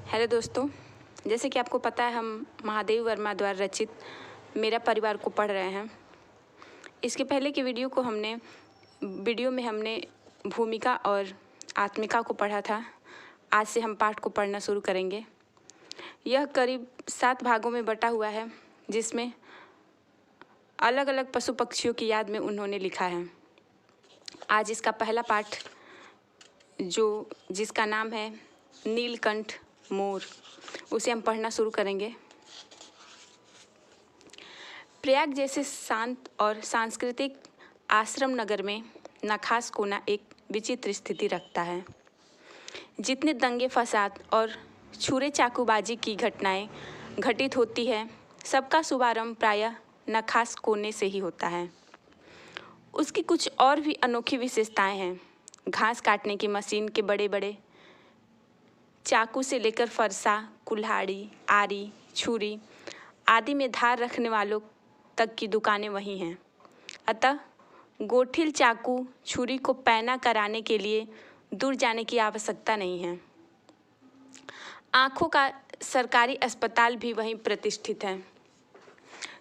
Hello दोस्तों, जैसे कि आपको पता है हम महादेव वर्मा द्वारा रचित मेरा परिवार को पढ़ रहे हैं। इसके पहले की वीडियो में हमने भूमिका और आत्मिका को पढ़ा था। आज से हम पाठ को पढ़ना शुरू करेंगे। यह करीब 7 भागों में बटा हुआ है, जिसमें अलग अलग पशु पक्षियों की याद में उन्होंने लिखा है। आज इसका पहला पाठ जिसका नाम है नीलकंठ मोर, उसे हम पढ़ना शुरू करेंगे। प्रयाग जैसे शांत और सांस्कृतिक आश्रम नगर में नखास कोना एक विचित्र स्थिति रखता है। जितने दंगे फसाद और छुरे चाकूबाजी की घटनाएं घटित होती है, सबका शुभारंभ प्रायः नखास कोने से ही होता है। उसकी कुछ और भी अनोखी विशेषताएं हैं। घास काटने की मशीन के बड़े बड़े चाकू से लेकर फरसा, कुल्हाड़ी, आरी, छुरी आदि में धार रखने वालों तक की दुकानें वहीं हैं। अतः गोठिल चाकू छुरी को पैना कराने के लिए दूर जाने की आवश्यकता नहीं है। आँखों का सरकारी अस्पताल भी वहीं प्रतिष्ठित है।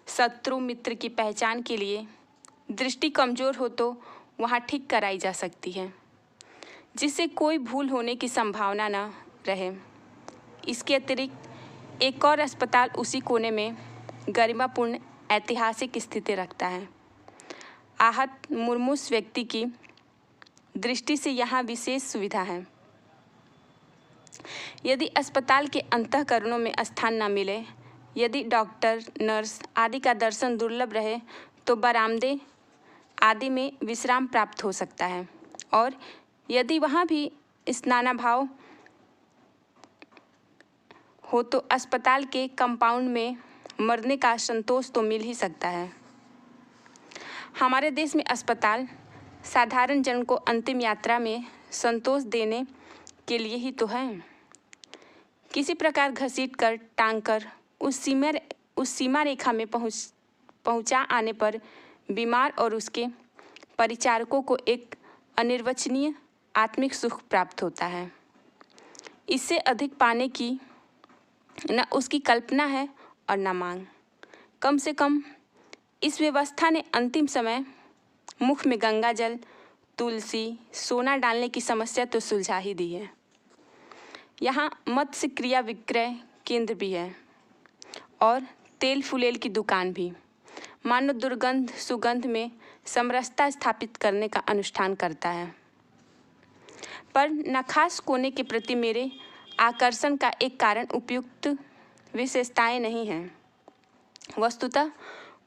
शत्रु मित्र की पहचान के लिए दृष्टि कमज़ोर हो तो वहाँ ठीक कराई जा सकती है, जिससे कोई भूल होने की संभावना न रहे। इसके अतिरिक्त एक और अस्पताल उसी कोने में गरिमापूर्ण ऐतिहासिक स्थिति रखता है। आहत मुर्मूस व्यक्ति की दृष्टि से यहाँ विशेष सुविधा है। यदि अस्पताल के अंतःकरणों में स्थान न मिले, यदि डॉक्टर, नर्स आदि का दर्शन दुर्लभ रहे, तो बरामदे आदि में विश्राम प्राप्त हो सकता है। और यदि वहाँ भी स्नानाभाव हो तो अस्पताल के कंपाउंड में मरने का संतोष तो मिल ही सकता है। हमारे देश में अस्पताल साधारण जन को अंतिम यात्रा में संतोष देने के लिए ही तो है। किसी प्रकार घसीट कर टांग कर उस सीमा रेखा में पहुंचा आने पर बीमार और उसके परिचारकों को एक अनिर्वचनीय आत्मिक सुख प्राप्त होता है। इससे अधिक पाने की न उसकी कल्पना है और न मांग। कम से कम इस व्यवस्था ने अंतिम समय मुख में गंगा जल, तुलसी, सोना डालने की समस्या तो सुलझा ही दी है। यहाँ मत्स्य क्रिया विक्रय केंद्र भी है और तेल फुलेल की दुकान भी, मानो दुर्गंध सुगंध में समरसता स्थापित करने का अनुष्ठान करता है। पर नखास कोने के प्रति मेरे आकर्षण का एक कारण उपयुक्त विशेषताएं नहीं हैं। वस्तुतः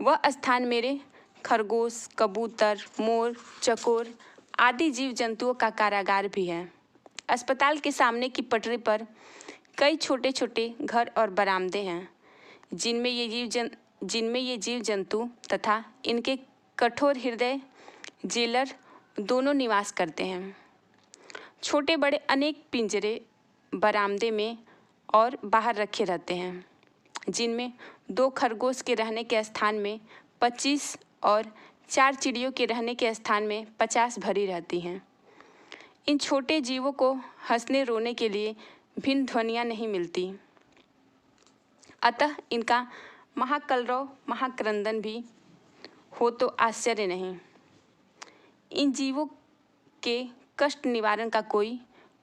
वह स्थान मेरे खरगोश, कबूतर, मोर, चकोर आदि जीव जंतुओं का कारागार भी है। अस्पताल के सामने की पटरी पर कई छोटे छोटे घर और बरामदे हैं, जिनमें ये जीव जंतु तथा इनके कठोर हृदय जेलर दोनों निवास करते हैं। छोटे बड़े अनेक पिंजरे बरामदे में और बाहर रखे रहते हैं, जिनमें 2 खरगोश के रहने के स्थान में 25 और 4 चिड़ियों के रहने के स्थान में 50 भरी रहती हैं। इन छोटे जीवों को हंसने रोने के लिए भिन्न ध्वनियाँ नहीं मिलती, अतः इनका महाकलरव महाक्रंदन भी हो तो आश्चर्य नहीं। इन जीवों के कष्ट निवारण का कोई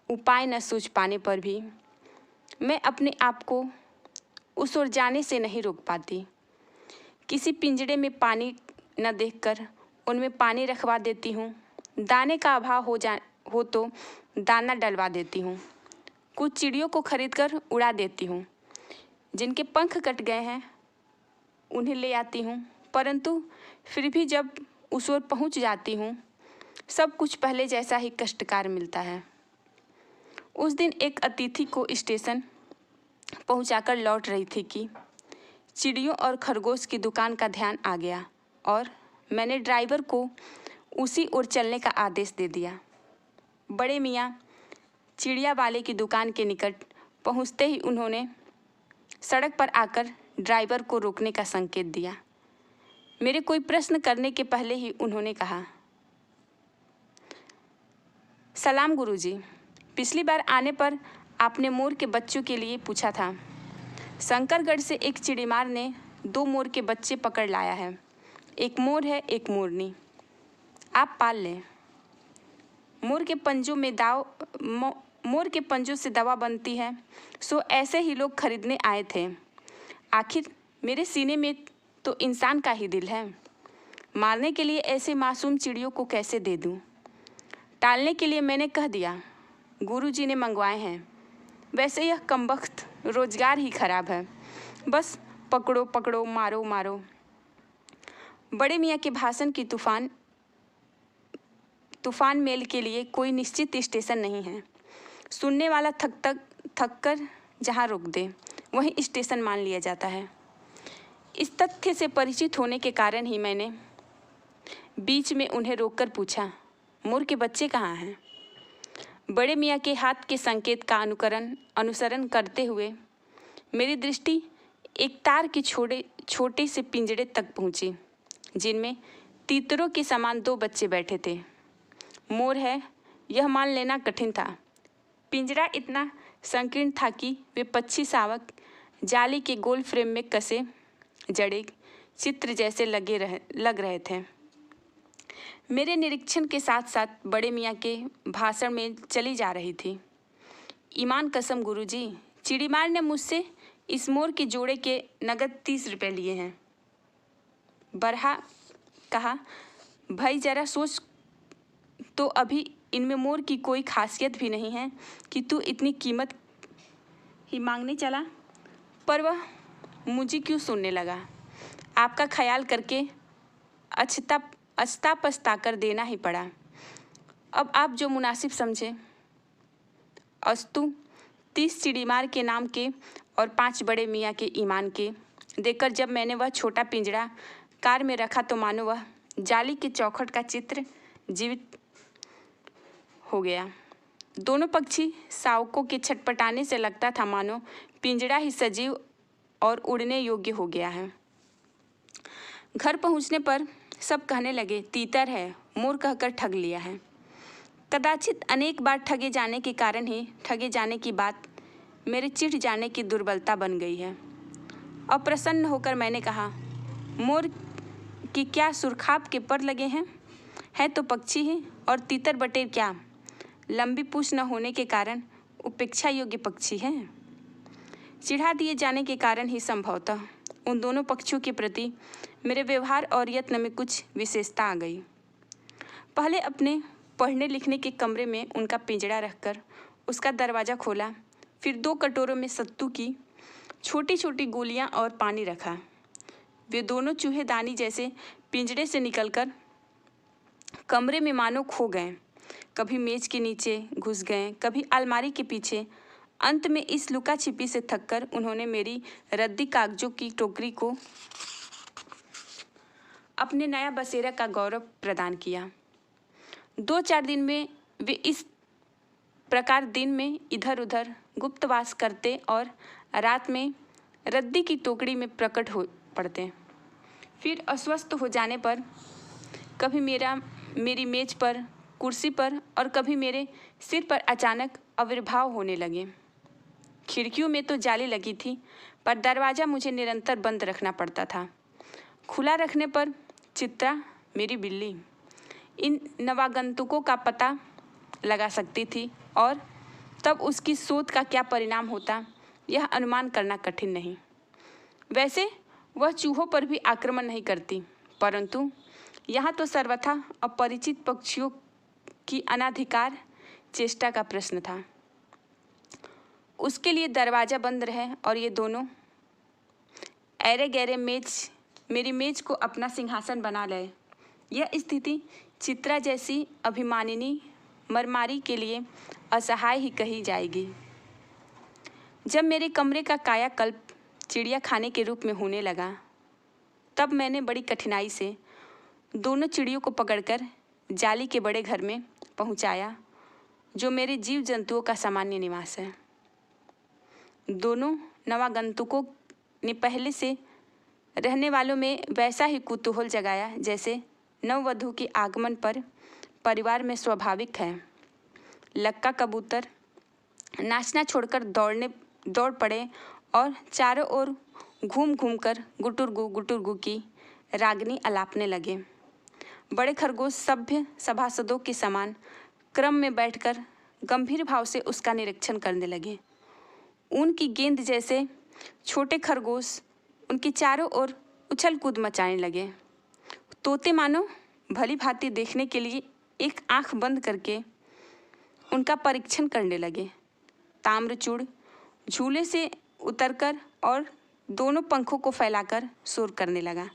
उपाय न सूझ पाने पर भी मैं अपने आप को उस ओर जाने से नहीं रोक पाती। किसी पिंजड़े में पानी न देखकर उनमें पानी रखवा देती हूँ। दाने का अभाव हो तो दाना डलवा देती हूँ। कुछ चिड़ियों को खरीदकर उड़ा देती हूँ। जिनके पंख कट गए हैं उन्हें ले आती हूँ, परंतु फिर भी जब उस ओर पहुँच जाती हूँ, सब कुछ पहले जैसा ही कष्टकार मिलता है। उस दिन एक अतिथि को स्टेशन पहुंचाकर लौट रही थी कि चिड़ियों और खरगोश की दुकान का ध्यान आ गया और मैंने ड्राइवर को उसी ओर चलने का आदेश दे दिया। बड़े मियाँ चिड़िया वाले की दुकान के निकट पहुंचते ही उन्होंने सड़क पर आकर ड्राइवर को रोकने का संकेत दिया। मेरे कोई प्रश्न करने के पहले ही उन्होंने कहा, सलाम गुरुजी, पिछली बार आने पर आपने मोर के बच्चों के लिए पूछा था। शंकरगढ़ से एक चिड़ीमार ने 2 मोर के बच्चे पकड़ लाया है। एक मोर है, एक मोरनी। आप पाल लें। मोर के पंजों से दवा बनती है, सो ऐसे ही लोग खरीदने आए थे। आखिर मेरे सीने में तो इंसान का ही दिल है। मारने के लिए ऐसे मासूम चिड़ियों को कैसे दे दूं? टालने के लिए मैंने कह दिया, गुरुजी ने मंगवाए हैं। वैसे यह कमबख्त रोजगार ही खराब है। बस पकड़ो पकड़ो, मारो मारो। बड़े मियाँ के भाषण की तूफान मेल के लिए कोई निश्चित स्टेशन नहीं है। सुनने वाला थक कर जहाँ रोक दे वहीं स्टेशन मान लिया जाता है। इस तथ्य से परिचित होने के कारण ही मैंने बीच में उन्हें रोककर पूछा, मोर के बच्चे कहाँ हैं? बड़े मियाँ के हाथ के संकेत का अनुसरण करते हुए मेरी दृष्टि एक तार के छोटे से पिंजड़े तक पहुँची, जिनमें तीतरों के समान 2 बच्चे बैठे थे। मोर है, यह मान लेना कठिन था। पिंजरा इतना संकीर्ण था कि वे पक्षी शावक जाली के गोल फ्रेम में कसे जड़े चित्र जैसे लग रहे थे। मेरे निरीक्षण के साथ साथ बड़े मियाँ के भाषण में चली जा रही थी। ईमान कसम गुरुजी, चिड़ीमार ने मुझसे इस मोर के जोड़े के नगद 30 रुपये लिए हैं। बरहा कहा, भाई जरा सोच तो, अभी इनमें मोर की कोई खासियत भी नहीं है कि तू इतनी कीमत ही मांगने चला। पर वह मुझे क्यों सुनने लगा। आपका ख्याल करके अछता पछता कर देना ही पड़ा। अब आप जो मुनासिब समझे। अस्तु 30 चिड़ीमार के नाम के और 5 बड़े मियाँ के ईमान के देकर जब मैंने वह छोटा पिंजरा कार में रखा तो मानो वह जाली के चौखट का चित्र जीवित हो गया। दोनों पक्षी शावकों के छटपटाने से लगता था मानो पिंजरा ही सजीव और उड़ने योग्य हो गया है। घर पहुंचने पर सब कहने लगे, तीतर है, मोर कहकर ठग लिया है। कदाचित अनेक बार ठगे जाने के कारण ही ठगे जाने की बात मेरे चिढ़ जाने की दुर्बलता बन गई है। अप्रसन्न होकर मैंने कहा, मोर की क्या सुरखाब के पर लगे हैं? है तो पक्षी ही, और तीतर बटेर क्या लंबी पूंछ न होने के कारण उपेक्षा योग्य पक्षी हैं? चिढ़ा दिए जाने के कारण ही संभवतः उन दोनों पक्षियों के प्रति मेरे व्यवहार और यत्न में कुछ विशेषता आ गई। पहले अपने पढ़ने लिखने के कमरे में उनका पिंजड़ा रखकर उसका दरवाज़ा खोला, फिर 2 कटोरों में सत्तू की छोटी छोटी गोलियां और पानी रखा। वे दोनों चूहेदानी जैसे पिंजड़े से निकलकर कमरे में मानो खो गए। कभी मेज के नीचे घुस गए, कभी अलमारी के पीछे। अंत में इस लुका छिपी से थककर उन्होंने मेरी रद्दी कागजों की टोकरी को अपने नया बसेरा का गौरव प्रदान किया। 2-4 दिन में वे इस प्रकार दिन में इधर उधर गुप्तवास करते और रात में रद्दी की टोकरी में प्रकट हो पड़ते। फिर अस्वस्थ हो जाने पर कभी मेरी मेज पर, कुर्सी पर और कभी मेरे सिर पर अचानक आविर्भाव होने लगे। खिड़कियों में तो जाली लगी थी, पर दरवाज़ा मुझे निरंतर बंद रखना पड़ता था। खुला रखने पर चित्रा, मेरी बिल्ली, इन नवागंतुकों का पता लगा सकती थी और तब उसकी शोध का क्या परिणाम होता यह अनुमान करना कठिन नहीं। वैसे वह चूहों पर भी आक्रमण नहीं करती, परंतु यहाँ तो सर्वथा अपरिचित पक्षियों की अनाधिकार चेष्टा का प्रश्न था। उसके लिए दरवाज़ा बंद रहे और ये दोनों ऐरे गैरे मेरी मेज को अपना सिंहासन बना ले। यह स्थिति चित्रा जैसी अभिमानिनी मरमारी के लिए असहाय ही कही जाएगी। जब मेरे कमरे का कायाकल्प चिड़िया खाने के रूप में होने लगा, तब मैंने बड़ी कठिनाई से दोनों चिड़ियों को पकड़कर जाली के बड़े घर में पहुंचाया, जो मेरे जीव जंतुओं का सामान्य निवास है। दोनों नवागंतुकों ने पहले से रहने वालों में वैसा ही कुतूहल जगाया जैसे नववधू के आगमन पर परिवार में स्वाभाविक है। लक्का कबूतर, नाचना छोड़कर दौड़ पड़े और चारों ओर घूम घूम कर गुटुरगु की रागनी अलापने लगे। बड़े खरगोश सभ्य सभासदों के समान क्रम में बैठकर गंभीर भाव से उसका निरीक्षण करने लगे। ऊन की गेंद जैसे छोटे खरगोश उनके चारों ओर उछल कूद मचाने लगे। तोते मानो भली भांति देखने के लिए एक आंख बंद करके उनका परीक्षण करने लगे। ताम्रचूड़ झूले से उतरकर और दोनों पंखों को फैलाकर शोर करने लगा।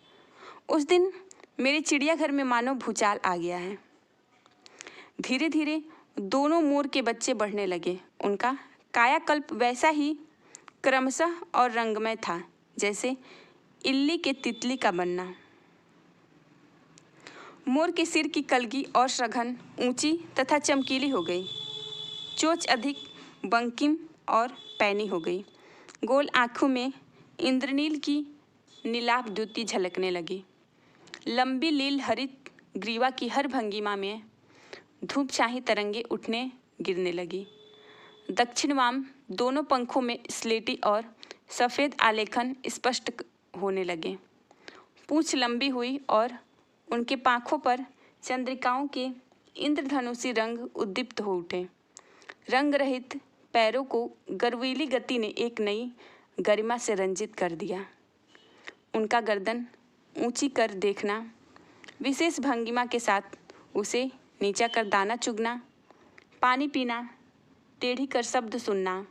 उस दिन मेरे चिड़ियाघर में मानो भूचाल आ गया है। धीरे धीरे दोनों मोर के बच्चे बढ़ने लगे। उनका कायाकल्प वैसा ही क्रमशः और रंगमय था जैसे इल्ली के तितली का बनना। मोर के सिर की कलगी और सघन, ऊंची तथा चमकीली हो गई। चोंच अधिक बंकिम और पैनी हो गई। गोल आँखों में इंद्रनील की नीलाभ द्युति झलकने लगी। लंबी लील हरित ग्रीवा की हर भंगिमा में धूप छाही तरंगे उठने गिरने लगी। दक्षिण वाम दोनों पंखों में स्लेटी और सफ़ेद आलेखन स्पष्ट होने लगे। पूँछ लंबी हुई और उनके पाँखों पर चंद्रिकाओं के इंद्रधनुषी रंग उद्दीप्त हो उठे। रंग रहित पैरों को गर्वीली गति ने एक नई गरिमा से रंजित कर दिया। उनका गर्दन ऊंची कर देखना, विशेष भंगिमा के साथ उसे नीचा कर दाना चुगना, पानी पीना, टेढ़ी कर शब्द सुनना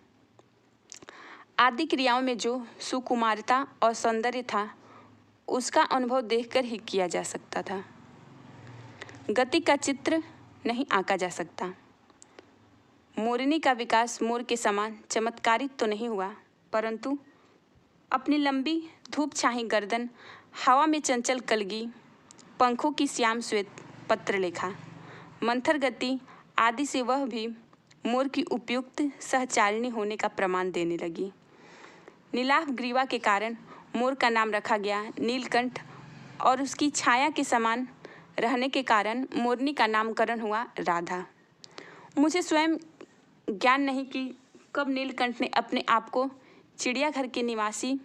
आदि क्रियाओं में जो सुकुमारता और सौंदर्य था उसका अनुभव देखकर ही किया जा सकता था। गति का चित्र नहीं आंका जा सकता। मोरनी का विकास मोर के समान चमत्कारित तो नहीं हुआ, परंतु अपनी लंबी धूप छाही गर्दन, हवा में चंचल कलगी, पंखों की श्याम श्वेत पत्रलेखा, मंथर गति आदि से वह भी मोर की उपयुक्त सहचारिणी होने का प्रमाण देने लगी। नीलाभ ग्रीवा के कारण मोर का नाम रखा गया नीलकंठ और उसकी छाया के समान रहने के कारण मोरनी का नामकरण हुआ राधा। मुझे स्वयं ज्ञान नहीं कि कब नीलकंठ ने अपने आप को चिड़ियाघर के निवासी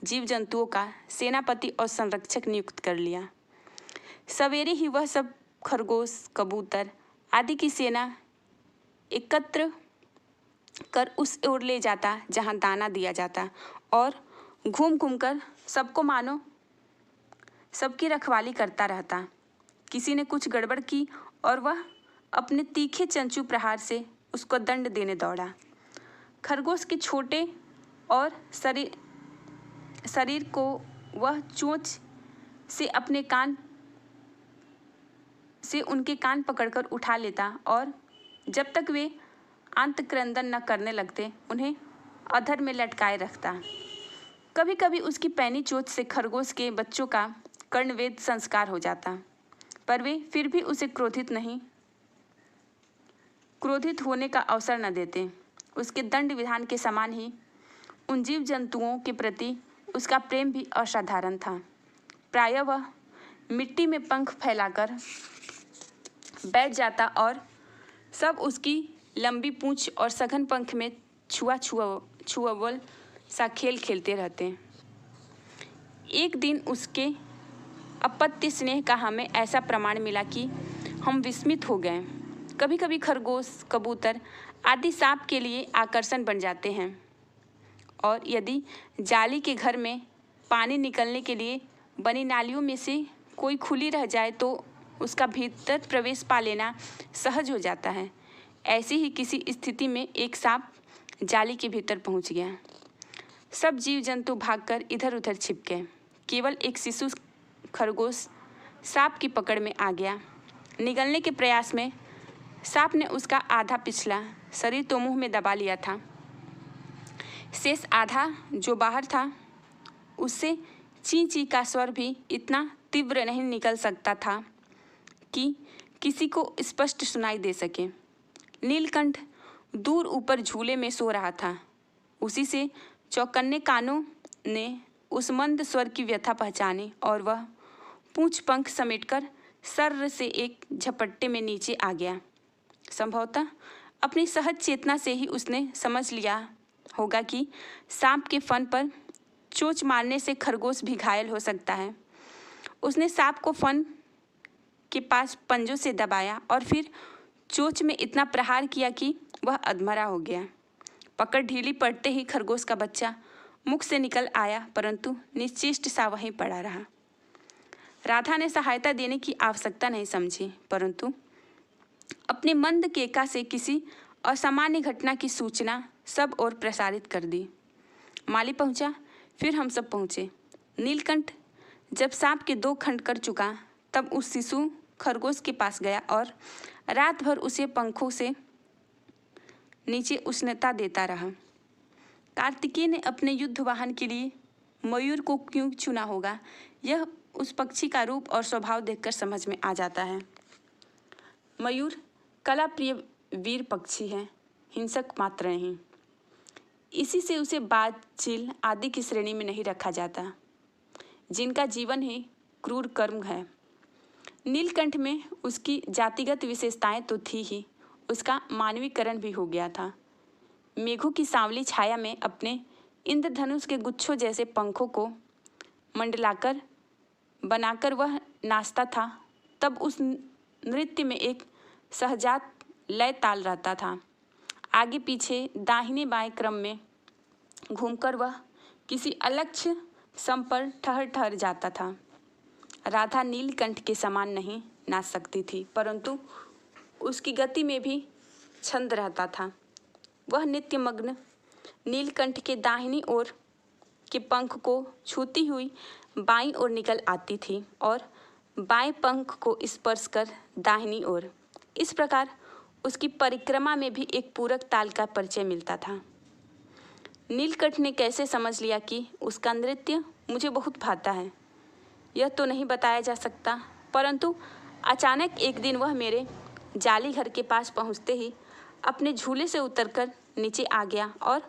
जीव जंतुओं का सेनापति और संरक्षक नियुक्त कर लिया। सवेरे ही वह सब खरगोश, कबूतर आदि की सेना एकत्र कर उस ओर ले जाता जहां दाना दिया जाता और घूम घूम कर सबको मानो सबकी रखवाली करता रहता। किसी ने कुछ गड़बड़ की और वह अपने तीखे चंचू प्रहार से उसको दंड देने दौड़ा। खरगोश के छोटे और शरीर को वह चोंच से उनके कान पकड़कर उठा लेता और जब तक वे अंतक्रंदन न करने लगते उन्हें अधर में लटकाए रखता। कभी कभी उसकी पैनी चोंच से खरगोश के बच्चों का कर्णवेद संस्कार हो जाता, पर वे फिर भी उसे क्रोधित होने का अवसर न देते। उसके दंड विधान के समान ही उन जीव जंतुओं के प्रति उसका प्रेम भी असाधारण था। प्रायः वह मिट्टी में पंख फैलाकर बैठ जाता और सब उसकी लंबी पूंछ और सघन पंख में छुअवल सा खेल खेलते रहते। एक दिन उसके अपत्य स्नेह का हमें ऐसा प्रमाण मिला कि हम विस्मित हो गए। कभी कभी खरगोश, कबूतर आदि सांप के लिए आकर्षण बन जाते हैं और यदि जाली के घर में पानी निकलने के लिए बनी नालियों में से कोई खुली रह जाए तो उसका भीतर प्रवेश पा लेना सहज हो जाता है। ऐसी ही किसी स्थिति में एक सांप जाली के भीतर पहुंच गया। सब जीव जंतु भागकर इधर उधर छिप गए। केवल एक शिशु खरगोश सांप की पकड़ में आ गया। निगलने के प्रयास में सांप ने उसका आधा पिछला शरीर तो मुंह में दबा लिया था। शेष आधा जो बाहर था उससे ची ची का स्वर भी इतना तीव्र नहीं निकल सकता था कि किसी को स्पष्ट सुनाई दे सके। नीलकंठ दूर ऊपर झूले में सो रहा था। उसी से चौकन्ने कानों ने उस मंद स्वर की व्यथा पहचानी और वह पूंछ पंख समेटकर सर्र से एक झपट्टे में नीचे आ गया। संभवतः अपनी सहज चेतना से ही उसने समझ लिया होगा कि सांप के फन पर चोंच मारने से खरगोश भी घायल हो सकता है। उसने सांप को फन के पास पंजों से दबाया और फिर चोंच में इतना प्रहार किया कि वह अधमरा हो गया। पकड़ ढीली पड़ते ही खरगोश का बच्चा मुख से निकल आया, परंतु निश्चेष्ट सा वहीं पड़ा रहा। राधा ने सहायता देने की आवश्यकता नहीं समझी, परंतु अपने मंद केका से किसी असामान्य घटना की सूचना सब ओर प्रसारित कर दी। माली पहुंचा, फिर हम सब पहुंचे। नीलकंठ जब सांप के 2 खंड कर चुका, तब उस शिशु खरगोश के पास गया और रात भर उसे पंखों से नीचे उष्णता देता रहा। कार्तिकेय ने अपने युद्ध वाहन के लिए मयूर को क्यों चुना होगा, यह उस पक्षी का रूप और स्वभाव देखकर समझ में आ जाता है। मयूर कला प्रिय वीर पक्षी है, हिंसक मात्र नहीं। इसी से उसे बाज, चील आदि की श्रेणी में नहीं रखा जाता, जिनका जीवन ही क्रूर कर्म है। नीलकंठ में उसकी जातिगत विशेषताएं तो थी ही, उसका मानवीकरण भी हो गया था। मेघों की सांवली छाया में अपने इंद्रधनुष के गुच्छों जैसे पंखों को मंडलाकर बनाकर वह नाचता था। तब उस नृत्य में एक सहजात लय ताल रहता था। आगे पीछे दाहिने बाएं क्रम में घूमकर वह किसी अलक्ष्य सम पर ठहर जाता था। राधा नीलकंठ के समान नहीं नाच सकती थी, परंतु उसकी गति में भी छंद रहता था। वह नित्यमग्न नीलकंठ के दाहिनी ओर के पंख को छूती हुई बाईं ओर निकल आती थी और बाएं पंख को स्पर्श कर दाहिनी ओर। इस प्रकार उसकी परिक्रमा में भी एक पूरक ताल का परिचय मिलता था। नीलकंठ ने कैसे समझ लिया कि उसका नृत्य मुझे बहुत भाता है, यह तो नहीं बताया जा सकता, परंतु अचानक एक दिन वह मेरे जाली घर के पास पहुंचते ही अपने झूले से उतरकर नीचे आ गया और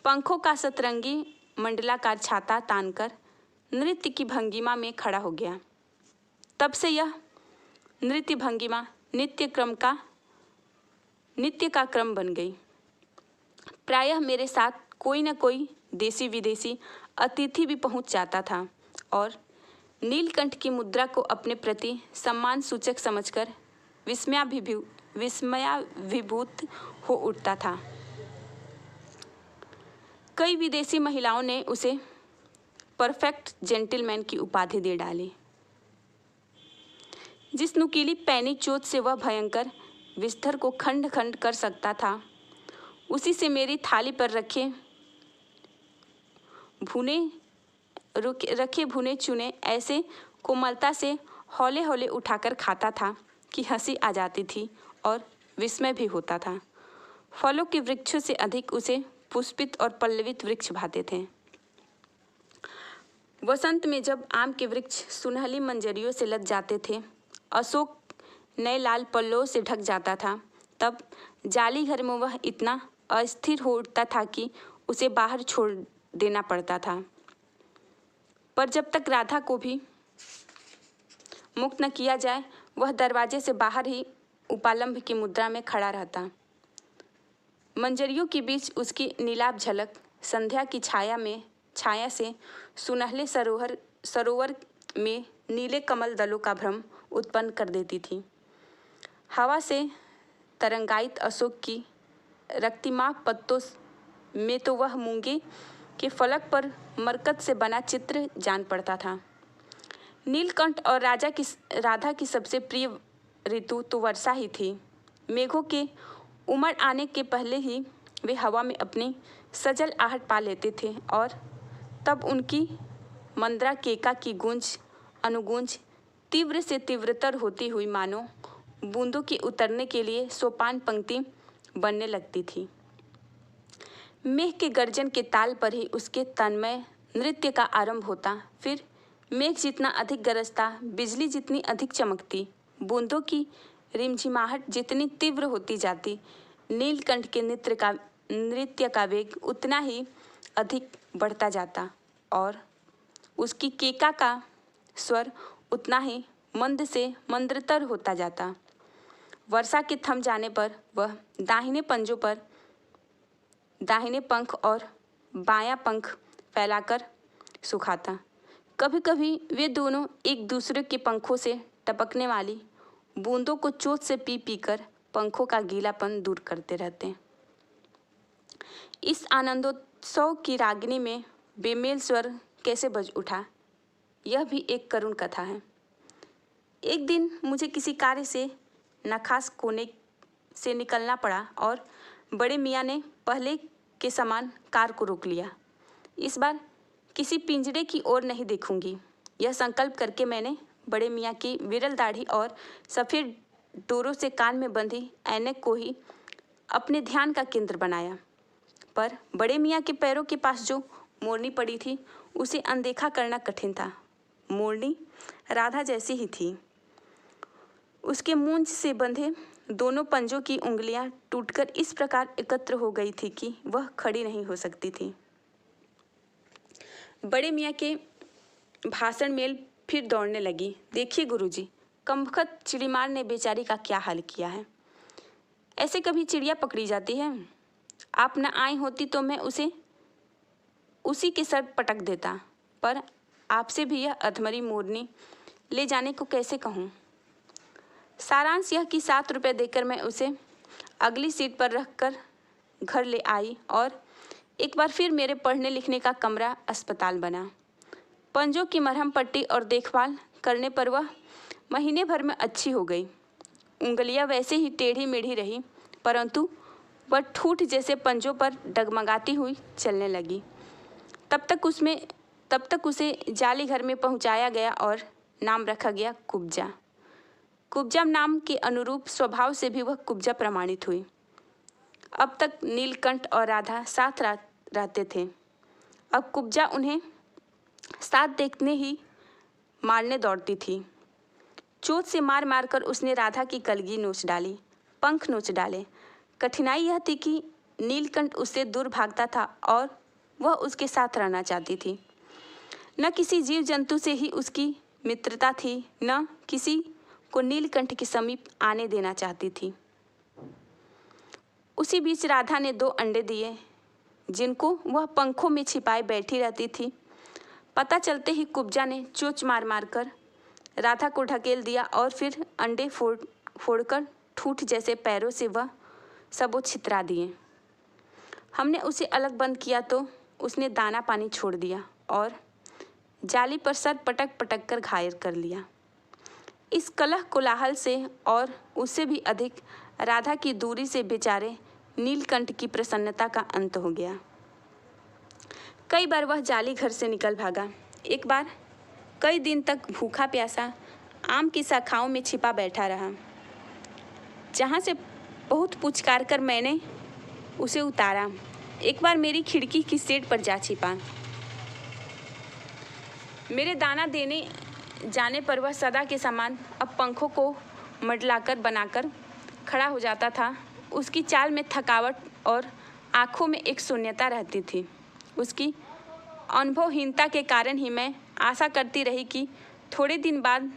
पंखों का सतरंगी मंडलाकार छाता तानकर नृत्य की भंगिमा में खड़ा हो गया। तब से यह नृत्य भंगिमा नित्य का क्रम बन गई। प्रायः मेरे साथ कोई न कोई देसी विदेशी अतिथि भी पहुंच जाता था और नीलकंठ की मुद्रा को अपने प्रति सम्मान सूचक समझकर विस्मयाभिभूत हो उठता था। कई विदेशी महिलाओं ने उसे परफेक्ट जेंटलमैन की उपाधि दे डाली। जिस नुकीली पैनी चोट से वह भयंकर विस्तर को खंड खंड कर सकता था, उसी से मेरी थाली पर रखे भुने चुने ऐसे कोमलता से हौले हौले उठाकर खाता था कि हंसी आ जाती थी और विस्मय भी होता था। फलों के वृक्षों से अधिक उसे पुष्पित और पल्लवित वृक्ष भाते थे। वसंत में जब आम के वृक्ष सुनहली मंजरियों से लद जाते थे, अशोक नए लाल पल्लों से ढक जाता था, तब जाली घर में वह इतना अस्थिर हो उठता था कि उसे बाहर छोड़ देना पड़ता था। पर जब तक राधा को भी मुक्त न किया जाए, वह दरवाजे से बाहर ही उपालंब की मुद्रा में खड़ा रहता। मंजरियों के बीच उसकी नीलाभ झलक संध्या की छाया से सुनहले सरोवर में नीले कमल दलों का भ्रम उत्पन्न कर देती थी। हवा से तरंगायित अशोक की रक्तिमाप पत्तों में तो वह मूंगे के फलक पर मरकत से बना चित्र जान पड़ता था। नीलकंठ और राधा की सबसे प्रिय ऋतु तो वर्षा ही थी। मेघों के उमड़ आने के पहले ही वे हवा में अपनी सजल आहट पा लेते थे और तब उनकी मंद्रा केका की गूंज अनुगूंज तीव्र से तीव्रतर होती हुई मानो बूंदों के उतरने के लिए सोपान पंक्ति बनने लगती थी। मेघ के गर्जन के ताल पर ही उसके तन्मय नृत्य का आरंभ होता। फिर मेघ जितना अधिक गरजता, बिजली जितनी अधिक चमकती, बूंदों की रिमझिमाहट जितनी तीव्र होती जाती, नीलकंठ के नृत्य का वेग उतना ही अधिक बढ़ता जाता और उसकी केका का स्वर उतना ही मंद से मंद्रतर होता जाता। वर्षा के थम जाने पर वह दाहिने पंजों पर दाहिने पंख और बायां पंख फैलाकर सुखाता। कभी कभी वे दोनों एक दूसरे के पंखों से टपकने वाली बूंदों को चोट से पी पी कर पंखों का गीलापन दूर करते रहते। इस आनंदोत्सव की रागिनी में बेमेल स्वर कैसे बज उठा, यह भी एक करुण कथा है। एक दिन मुझे किसी कार्य से नखास कोने से निकलना पड़ा और बड़े मियाँ ने पहले के समान कार को रोक लिया। इस बार किसी पिंजरे की ओर नहीं देखूंगी, यह संकल्प करके मैंने बड़े मियाँ की विरल दाढ़ी और सफ़ेद डोरों से कान में बंधी ऐनक को ही अपने ध्यान का केंद्र बनाया। पर बड़े मियाँ के पैरों के पास जो मोरनी पड़ी थी उसे अनदेखा करना कठिन था। मोरनी राधा जैसी ही थी। उसके मूंछ से बंधे दोनों पंजों की उंगलियां टूटकर इस प्रकार एकत्र हो गई थी कि वह खड़ी नहीं हो सकती थी। बड़े मियाँ के भाषण में फिर दौड़ने लगी। देखिए गुरुजी, कमबख्त चिड़ीमार ने बेचारी का क्या हाल किया है। ऐसे कभी चिड़िया पकड़ी जाती है? आप न आई होती तो मैं उसे उसी के सर पटक देता, पर आपसे भी यह अधमरी मोरनी ले जाने को कैसे कहूँ। सारांश यह कि 7 रुपये देकर मैं उसे अगली सीट पर रखकर घर ले आई और एक बार फिर मेरे पढ़ने लिखने का कमरा अस्पताल बना। पंजों की मरहम पट्टी और देखभाल करने पर वह महीने भर में अच्छी हो गई। उंगलियां वैसे ही टेढ़ी मेढ़ी रही, परंतु वह ठूठ जैसे पंजों पर डगमगाती हुई चलने लगी। तब तक उसे जाली घर में पहुंचाया गया और नाम रखा गया कुब्जा। कुब्जा नाम के अनुरूप स्वभाव से भी वह कुब्जा प्रमाणित हुई। अब तक नीलकंठ और राधा साथ रहते थे। अब कुब्जा उन्हें साथ देखने ही मारने दौड़ती थी। चोट से मार मार कर उसने राधा की कलगी नोच डाली, पंख नोच डाले। कठिनाई यह थी कि नीलकंठ उससे दूर भागता था और वह उसके साथ रहना चाहती थी। न किसी जीव जंतु से ही उसकी मित्रता थी, न किसी को नीलकंठ के समीप आने देना चाहती थी। उसी बीच राधा ने 2 अंडे दिए, जिनको वह पंखों में छिपाए बैठी रहती थी। पता चलते ही कुब्जा ने चोंच मार मार कर राधा को ढकेल दिया और फिर अंडे फोड़कर ठूठ जैसे पैरों से वह सबो छितरा दिए। हमने उसे अलग बंद किया तो उसने दाना पानी छोड़ दिया और जाली पर सर पटक पटक कर घायल कर लिया। इस कलह कोलाहल से और उससे भी अधिक राधा की दूरी से बेचारे नीलकंठ की प्रसन्नता का अंत हो गया। कई बार वह जाली घर से निकल भागा। एक बार कई दिन तक भूखा प्यासा आम की शाखाओं में छिपा बैठा रहा, जहाँ से बहुत पुचकार कर मैंने उसे उतारा। एक बार मेरी खिड़की की सेट पर जा छिपा। मेरे दाना देने जाने पर वह सदा के समान अब पंखों को मडलाकर बनाकर खड़ा हो जाता था। उसकी चाल में थकावट और आँखों में एक शून्यता रहती थी। उसकी अनुभवहीनता के कारण ही मैं आशा करती रही कि थोड़े दिन बाद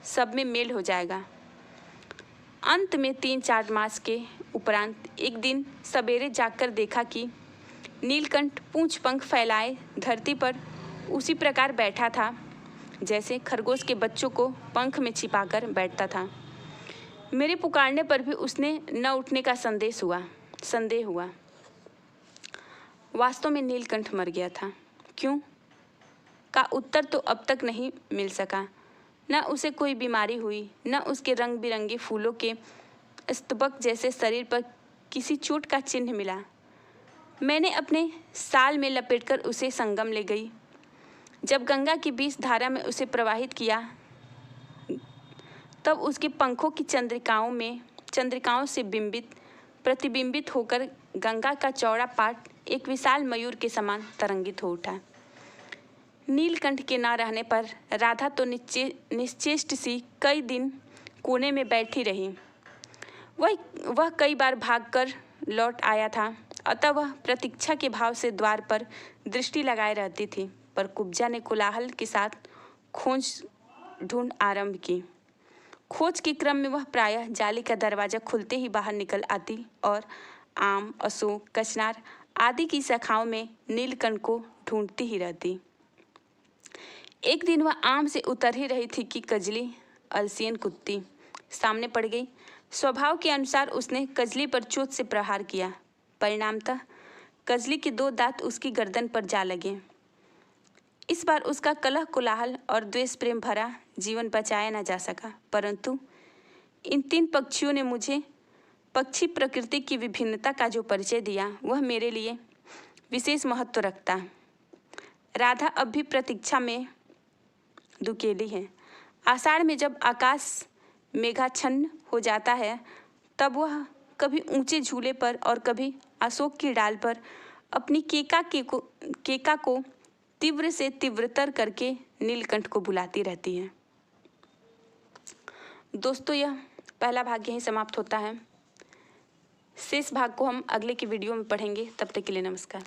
सब में मेल हो जाएगा। अंत में 3-4 मास के उपरांत एक दिन सवेरे जागकर देखा कि नीलकंठ पूंछ पंख फैलाए धरती पर उसी प्रकार बैठा था जैसे खरगोश के बच्चों को पंख में छिपाकर बैठता था। मेरे पुकारने पर भी उसने न उठने का संदेह हुआ। वास्तव में नीलकंठ मर गया था। क्यों का उत्तर तो अब तक नहीं मिल सका। न उसे कोई बीमारी हुई, न उसके रंग बिरंगे फूलों के स्तबक जैसे शरीर पर किसी चोट का चिन्ह मिला। मैंने अपने साल में लपेटकर उसे संगम ले गई। जब गंगा की 20 धारा में उसे प्रवाहित किया, तब उसके पंखों की चंद्रिकाओं से प्रतिबिंबित होकर गंगा का चौड़ा पाट एक विशाल मयूर के समान तरंगित हो उठा। नीलकंठ के न रहने पर राधा तो निश्चेष्ट सी कई दिन कोने में बैठी रही। वह कई बार भागकर लौट आया था, अतः वह प्रतीक्षा के भाव से द्वार पर दृष्टि लगाए रहती थी। पर कुब्जा ने कोलाहल के साथ खोज ढूंढ आरंभ की। खोज के क्रम में वह प्रायः जाली का दरवाज़ा खुलते ही बाहर निकल आती और आम, अशोक, कचनार आदि की शाखाओं में नीलकंठ को ढूंढती ही रहती। एक दिन वह आम से उतर ही रही थी कि कजली, अलसियन कुत्ती, सामने पड़ गई। स्वभाव के अनुसार उसने कजली पर चोट से प्रहार किया। परिणामतः कजली के 2 दांत उसकी गर्दन पर जा लगे। इस बार उसका कलह, कोलाहल और द्वेष प्रेम भरा जीवन बचाया न जा सका, परंतु इन 3 पक्षियों ने मुझे पक्षी प्रकृति की विभिन्नता का जो परिचय दिया वह मेरे लिए विशेष महत्व रखता। राधा अब भी प्रतीक्षा में दुकेली है। आषाढ़ में जब आकाश मेघाच्छन्न हो जाता है तब वह कभी ऊंचे झूले पर और कभी अशोक की डाल पर अपनी केका को तीव्र से तीव्रतर करके नीलकंठ को बुलाती रहती है। दोस्तों, यह पहला भाग यहीं समाप्त होता है। शेष भाग को हम अगले की वीडियो में पढ़ेंगे। तब तक के लिए नमस्कार।